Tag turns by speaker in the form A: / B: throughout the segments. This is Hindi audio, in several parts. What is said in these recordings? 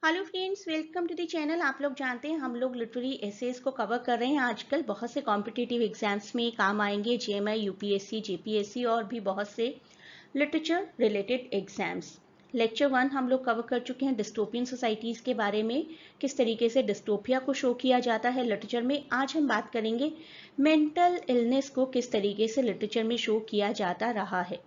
A: Hello friends, welcome to the channel. आप लोग जानते हैं हम लोग लिटरेरी एसेज को कवर कर रहे हैं। आजकल बहुत से कॉम्पिटिटिव एग्जाम्स में काम आएंगे, जेएमआई, यूपीएससी, जेपीएससी और भी बहुत से लिटरेचर रिलेटेड एग्जाम्स। लेक्चर 1 हम लोग कवर कर चुके हैं डिस्टोपियन सोसाइटीज के बारे में, किस तरीके से डिस्टोपिया को शो किया जाता है लिटरेचर में। आज हम बात करेंगे मेंटल इलनेस को किस तरीके से लिटरेचर में शो किया जाता रहा है।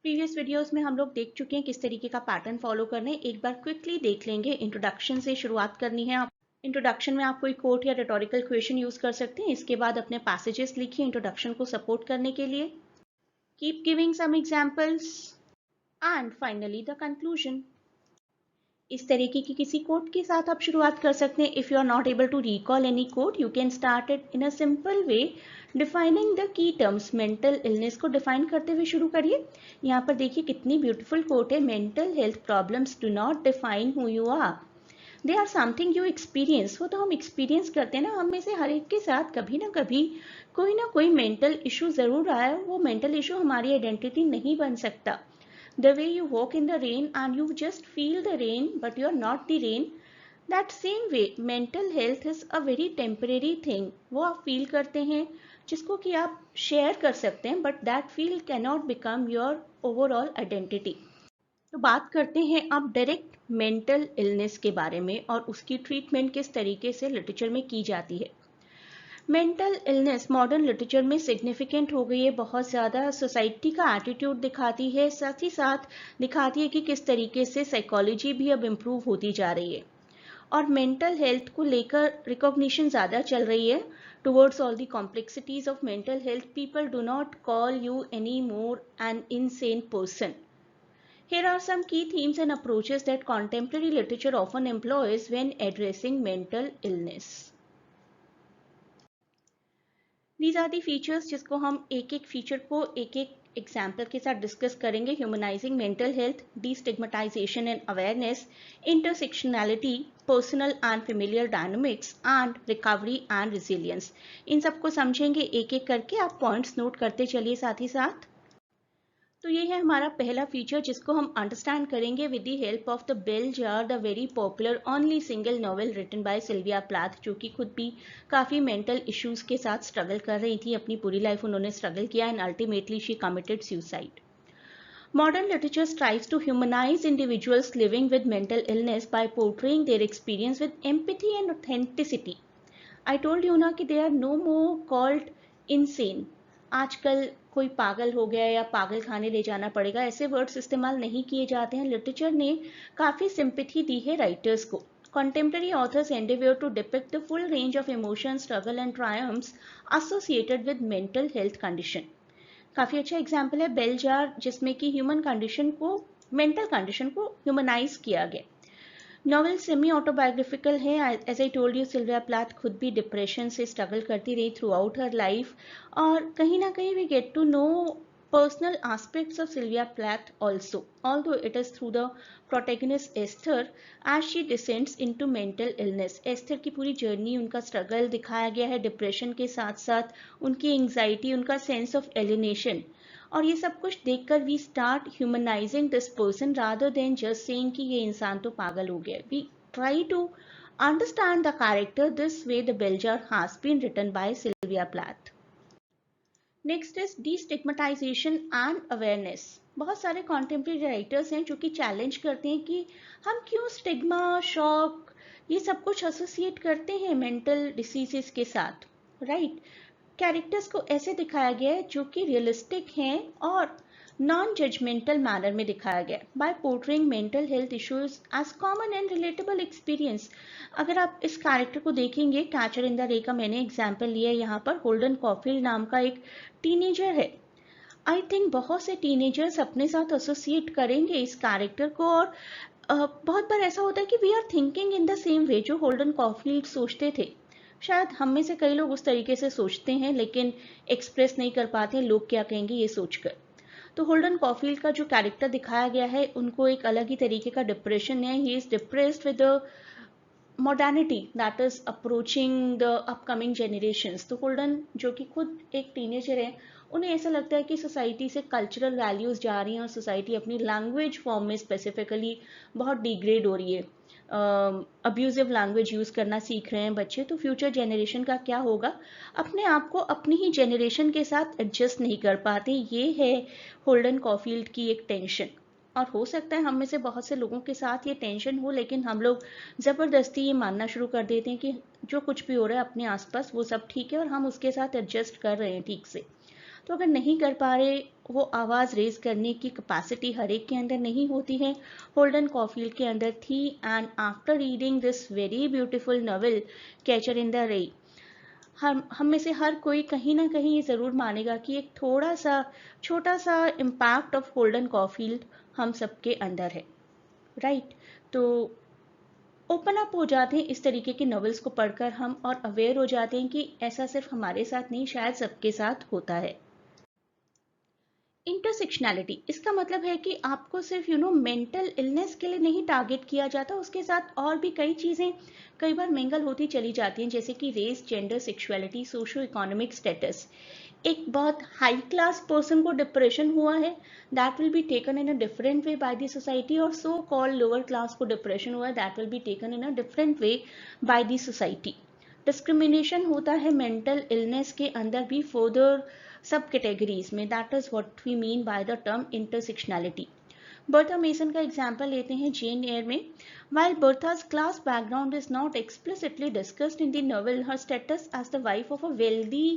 A: प्रीवियस वीडियोस में हम लोग देख चुके हैं किस तरीके का पैटर्न फॉलो करना है। एक बार क्विकली देख लेंगे। इंट्रोडक्शन से शुरुआत करनी है। आप इंट्रोडक्शन में आप कोई कोट या रिटोरिकल क्वेश्चन यूज कर सकते हैं। इसके बाद अपने पैसेजेस लिखिए इंट्रोडक्शन को सपोर्ट करने के लिए। Keep giving some examples and finally the conclusion. इस तरीके की किसी कोट के साथ आप शुरुआत कर सकते हैं। If you are not able to recall any quote, you can start it in a simple way defining the key terms. Mental illness को डिफाइन करते हुए शुरू करिए। यहाँ पर देखिए कितनी ब्यूटीफुल कोट है। Mental health problems do not define who you are, they are something you experience. वो तो हम एक्सपीरियंस करते हैं ना, हम में से हर एक के साथ कभी ना कोई मेंटल इशू जरूर आया है। वो मेंटल इशू हमारी आइडेंटिटी नहीं बन सकता। The way you walk in the rain and you just feel the rain but you are not the rain, that same way mental health is a very temporary thing. वो आप फील करते हैं जिसको कि आप शेयर कर सकते हैं, but that feel cannot become your overall identity. तो बात करते हैं अब डायरेक्ट मेंटल इलनेस के बारे में और उसकी ट्रीटमेंट किस तरीके से लिटरेचर में की जाती है। मेंटल इलनेस मॉडर्न लिटरेचर में सिग्निफिकेंट हो गई है, बहुत ज़्यादा सोसाइटी का एटीट्यूड दिखाती है, साथ ही साथ दिखाती है कि किस तरीके से साइकोलॉजी भी अब इम्प्रूव होती जा रही है और मेंटल हेल्थ को लेकर रिकॉग्निशन ज़्यादा चल रही है। Towards all the complexities of mental health, people do not call you any more N insane person. Here are some key themes and approaches that contemporary literature often employs when addressing mental illness. These are the features जिसको हम एक एक फीचर को एक एक एग्जाम्पल के साथ डिस्कस करेंगे। Humanising mental health, destigmatisation and awareness, intersectionality, personal and familiar dynamics and recovery and resilience. इन सबको समझेंगे एक एक करके। आप पॉइंट्स नोट करते चलिए साथ ही साथ। तो ये है हमारा पहला फीचर जिसको हम अंडरस्टैंड करेंगे with the help of the bell jar, the very popular only single novel written by Sylvia Plath, जो कि खुद भी काफ़ी मेंटल इश्यूज के साथ स्ट्रगल कर रही थी। अपनी पूरी लाइफ उन्होंने स्ट्रगल किया and ultimately she committed suicide. Modern literature strives to humanize individuals living with mental illness by portraying their experience with empathy and authenticity. I told you ना कि they are no more called insane. आजकल कोई पागल हो गया या पागल खाने ले जाना पड़ेगा, ऐसे वर्ड्स इस्तेमाल नहीं किए जाते हैं। लिटरेचर ने काफ़ी सिंपैथी दी है राइटर्स को. Contemporary authors endeavor to depict the full range of emotions, struggle and triumphs associated with mental health condition. काफ़ी अच्छा एग्जाम्पल है बेल जार, जिसमें कि ह्यूमन कंडीशन को, मेंटल कंडीशन को ह्यूमनाइज किया गया. नॉवेल सेमी ऑटोबायोग्राफिकल है. As I told you, Sylvia Plath खुद भी डिप्रेशन से स्ट्रगल करती रही थ्रू आउट हर लाइफ और कहीं ना कहीं we get to know personal aspects of Sylvia Plath also, although it is through the protagonist Esther as she descends into mental illness. Esther की पूरी जर्नी, उनका स्ट्रगल दिखाया गया है डिप्रेशन के साथ साथ उनकी एंग्जाइटी, उनका सेंस ऑफ एलिनेशन, और ये सब कुछ देखकर we start humanising this person rather than just saying कि ये इंसान तो पागल हो गया. We try to understand the character this way the bell Jar has been written by Sylvia Plath. Next is destigmatisation and awareness. बहुत सारे कॉन्टेम्प्रेरी राइटर्स हैं जो कि चैलेंज करते हैं कि हम क्यों स्टिग्मा, शॉक, ये सब कुछ एसोसिएट करते हैं मेंटल डिसीजेस के साथ. राइट, कैरेक्टर्स को ऐसे दिखाया गया है जो कि रियलिस्टिक हैं और नॉन जजमेंटल मैनर में दिखाया गया by portraying mental health issues as common and relatable experience. अगर आप इस कैरेक्टर को देखेंगे, कैचर इन द रे का मैंने एग्जाम्पल लिया है यहाँ पर. होल्डन कॉफील्ड नाम का एक टीनेजर है. आई थिंक बहुत से टीनेजर्स अपने साथ एसोसिएट करेंगे इस कैरेक्टर को और बहुत बार ऐसा होता है कि we are thinking in the same way जो होल्डन कॉफील्ड सोचते थे. शायद हम में से कई लोग उस तरीके से सोचते हैं लेकिन एक्सप्रेस नहीं कर पाते हैं लोग क्या कहेंगे ये सोचकर. तो होल्डन कॉफील्ड का जो कैरेक्टर दिखाया गया है, उनको एक अलग ही तरीके का डिप्रेशन है. He is depressed with modernity that is approaching the upcoming generations. तो होल्डन जो कि खुद एक टीनेजर है, उन्हें ऐसा लगता है कि सोसाइटी से कल्चरल वैल्यूज जा रही हैं और सोसाइटी अपनी लैंग्वेज फॉर्म में स्पेसिफिकली बहुत डिग्रेड हो रही है. अब्यूजिव लैंग्वेज यूज़ करना सीख रहे हैं बच्चे, तो फ्यूचर जनरेशन का क्या होगा? अपने आप को अपनी ही जनरेशन के साथ एडजस्ट नहीं कर पाते। ये है होल्डन कॉफील्ड की एक टेंशन। और हो सकता है हम में से बहुत से लोगों के साथ ये टेंशन हो, लेकिन हम लोग ज़बरदस्ती ये मानना शुरू कर देते हैं कि जो कुछ भी हो रहा है अपने आसपास वो सब ठीक है और हम उसके साथ एडजस्ट कर रहे हैं ठीक से। तो अगर नहीं कर पा रहे, वो आवाज़ रेज करने की कैपेसिटी हर एक के अंदर नहीं होती है, होल्डन कॉफील्ड के अंदर थी। And after reading this very beautiful novel catcher in the रे, हम में से हर कोई कहीं ना कहीं ये ज़रूर मानेगा कि एक थोड़ा सा छोटा सा इम्पैक्ट ऑफ होल्डन कॉफील्ड हम सबके अंदर है, राइट? तो ओपन अप हो जाते हैं इस तरीके के नॉवेल्स को पढ़कर हम, और अवेयर हो जाते हैं कि ऐसा सिर्फ हमारे साथ नहीं, शायद सबके साथ होता है। इंटरसेक्शनैलिटी, इसका मतलब है कि आपको सिर्फ मेंटल इलनेस के लिए नहीं टारगेट किया जाता, उसके साथ और भी कई चीज़ें कई बार मिंगल होती चली जाती हैं, जैसे कि race, gender, sexuality, socio economic status. एक बहुत हाई क्लास पर्सन को डिप्रेशन हुआ है, that will be taken in a different way by the society, और सो कॉल्ड लोअर क्लास को डिप्रेशन हुआ है, that will be taken in a different way by the society. Discrimination होता है मेंटल इलनेस के अंदर भी फर्दर सब कैटेगरीज में, that is what we mean by the term intersectionality. Bertha Mason का एग्जाम्पल लेते हैं जेन एयर में। While Bertha's class background is not explicitly discussed in the novel, her status as the wife of a wealthy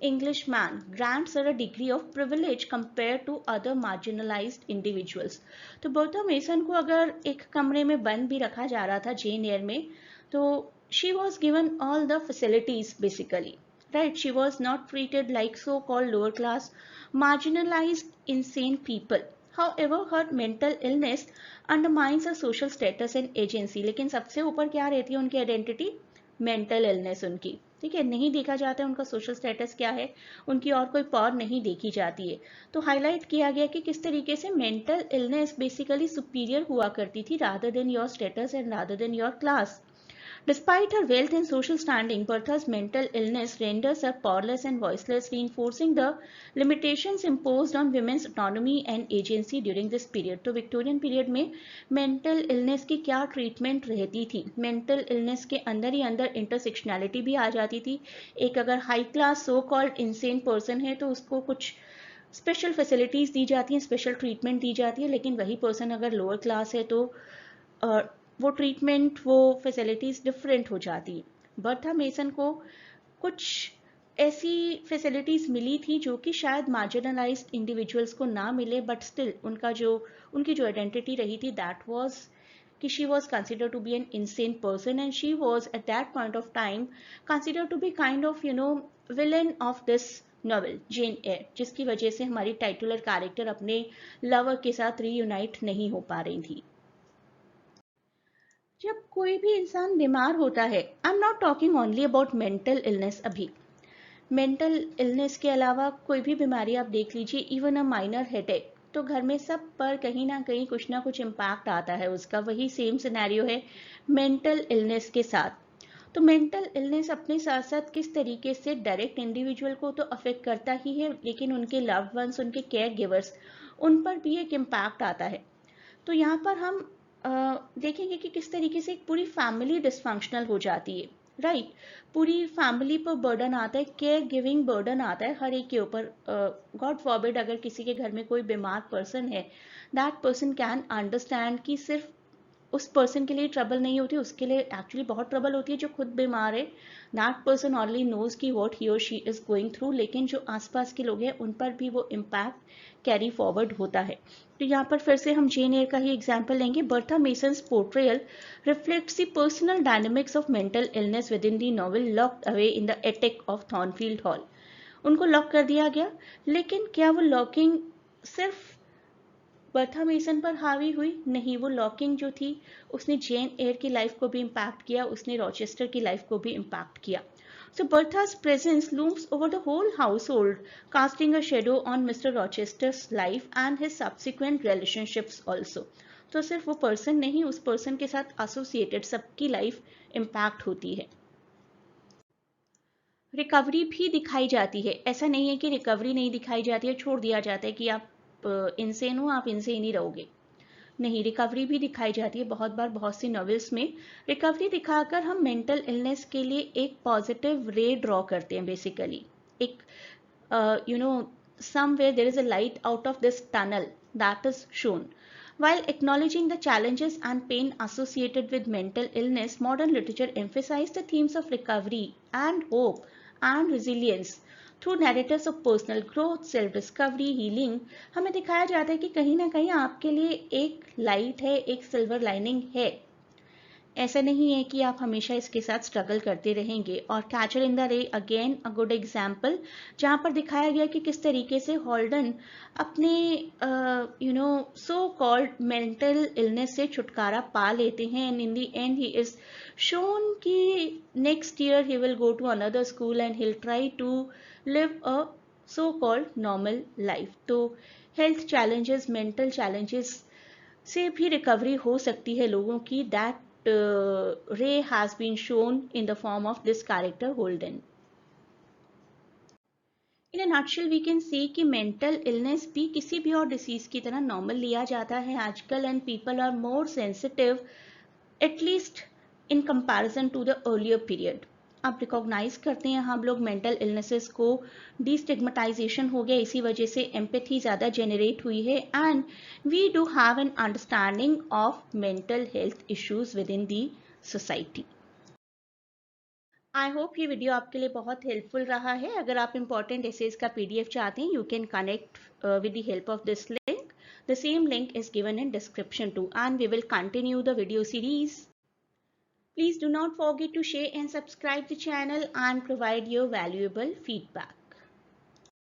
A: Englishman grants her a degree of privilege compared to other marginalized individuals. तो बर्था मेसन को अगर एक कमरे में बंद भी रखा जा रहा था जेन एयर में, तो she was given all the facilities basically. Right, she was not treated like so-called lower class, marginalized, insane people. However, her mental illness undermines her social status and agency. लेकिन सबसे ऊपर क्या रहती है उनकी आइडेंटिटी? मेंटल इलनेस उनकी, ठीक है, नहीं देखा जाता है उनका सोशल स्टेटस क्या है, उनकी और कोई पॉवर नहीं देखी जाती है। तो हाईलाइट किया गया कि किस तरीके से मेंटल इलनेस बेसिकली सुपीरियर हुआ करती थी rather than your status and rather than your class. Despite her wealth and social standing, Bertha's mental illness renders her powerless and voiceless, reinforcing the limitations imposed on women's autonomy and agency during this period. तो विक्टोरियन पीरियड में मेंटल इलनेस की क्या ट्रीटमेंट रहती थी? मेंटल इलनेस के अंदर ही अंदर इंटरसेक्शनैलिटी भी आ जाती थी। एक अगर high class so called insane person है तो उसको कुछ स्पेशल फैसिलिटीज़ दी जाती हैं, स्पेशल ट्रीटमेंट दी जाती है, लेकिन वही पर्सन अगर लोअर क्लास है तो वो ट्रीटमेंट, वो फैसिलिटीज़ डिफरेंट हो जाती है। बर्था मेसन को कुछ ऐसी फैसिलिटीज़ मिली थी जो कि शायद मार्जिनलाइज्ड इंडिविजुअल्स को ना मिले, बट स्टिल उनकी जो आइडेंटिटी रही थी दैट वाज कि she was consider to be an insane person, and she was at that point of time consider to be kind of villain of this novel Jane Eyre, जिसकी वजह से हमारी टाइटुलर कैरेक्टर अपने लवर के साथ रीयूनाइट नहीं हो पा रही थी। जब कोई भी इंसान बीमार होता है, I am not talking only about mental illness, अभी मेंटल इलनेस के अलावा कोई भी बीमारी आप देख लीजिए, इवन अ माइनर हेडेक, तो घर में सब पर कहीं ना कुछ इम्पैक्ट आता है उसका। वही सेम सिनेरियो है मेंटल इलनेस के साथ। तो मेंटल इलनेस अपने साथ साथ किस तरीके से डायरेक्ट इंडिविजुअल को तो अफेक्ट करता ही है, लेकिन उनके लव्ड वंस, उनके केयर गिवर्स, उन पर भी एक इम्पैक्ट आता है। तो यहाँ पर हम देखेंगे कि किस तरीके से एक पूरी फैमिली डिसफंक्शनल हो जाती है, राइट? पूरी फैमिली पर बर्डन आता है, केयर गिविंग बर्डन आता है हर एक के ऊपर। गॉड फॉरबिड अगर किसी के घर में कोई बीमार पर्सन है, दैट पर्सन कैन अंडरस्टैंड कि सिर्फ उस पर्सन के लिए ट्रबल नहीं होती, उसके लिए एक्चुअली बहुत ट्रबल होती है जो खुद बीमार है। दैट पर्सन ओनली नोज की व्हाट ही और शी इज गोइंग थ्रू, लेकिन जो आसपास के लोग हैं उन पर भी वो इम्पैक्ट कैरी फॉरवर्ड होता है। तो यहाँ पर फिर से हम जेन एयर का ही एग्जाम्पल लेंगे। Bertha Mason's portrayal reflects the personal dynamics of mental illness within the novel locked away in the attic of Thornfield Hall. उनको लॉक कर दिया गया, लेकिन क्या वो लॉकिंग सिर्फ बर्था मेसन पर हावी हुई? नहीं, वो लॉकिंग जो थी उसने जेन एयर की लाइफ को भी इम्पैक्ट किया, उसने रॉचेस्टर की लाइफ को भी इम्पैक्ट किया। So Bertha's presence looms over the whole household, casting a shadow on Mr. Rochester's life and his subsequent relationships also. तो सिर्फ वो पर्सन नहीं, उस पर्सन के साथ एसोसिएटेड सबकी लाइफ इम्पैक्ट होती है। रिकवरी भी दिखाई जाती है, ऐसा नहीं है कि रिकवरी नहीं दिखाई जाती है, छोड़ दिया जाता है कि आप इनसेन हो, आप इनसेन ही रहोगे। नहीं, रिकवरी भी दिखाई जाती है बहुत बार, बहुत सी नॉवेल्स में रिकवरी दिखाकर हम मेंटल इलनेस के लिए एक पॉजिटिव रे ड्रॉ करते हैं बेसिकली, एक somewhere there is a light out of this tunnel that is shown. While acknowledging the challenges and pain associated with mental illness, modern literature emphasizes the themes of recovery and hope and resilience. Through narratives of personal growth, self discovery, healing, हमें दिखाया जाता है कि कहीं ना कहीं आपके लिए एक लाइट है, एक सिल्वर लाइनिंग है। ऐसा नहीं है कि आप हमेशा इसके साथ स्ट्रगल करते रहेंगे। और कैचर इन द रे अगेन अ गुड एग्जाम्पल, जहाँ पर दिखाया गया कि किस तरीके से हॉल्डन अपने सो कॉल्ड मेंटल इलनेस से छुटकारा पा लेते हैं, and in the end he is shown कि next year he will go to another school and he try to live a so called normal life. तो हेल्थ चैलेंजेस, मेंटल चैलेंजेस से भी रिकवरी हो सकती है लोगों की। That ray has been shown in the form of this character Holden. In a nutshell, we can see कि mental illness भी किसी भी और डिसीज की तरह नॉर्मल लिया जाता है आजकल, and people are more sensitive at least in comparison to the earlier period. अब रिकॉग्नाइज करते हैं हम लोग मेंटल इलनेसेस को, डिस्टिग्मेटाइजेशन हो गया, इसी वजह से एम्पैथी ज़्यादा जेनरेट हुई है, and we do have an understanding of mental health issues within the society. I hope ये वीडियो आपके लिए बहुत हेल्पफुल रहा है। अगर आप इंपॉर्टेंट एसेज का PDF चाहते हैं, you can connect with the help of this link. The same link is given in description too, and we will continue the video series. Please do not forget to share and subscribe the channel and provide your valuable feedback.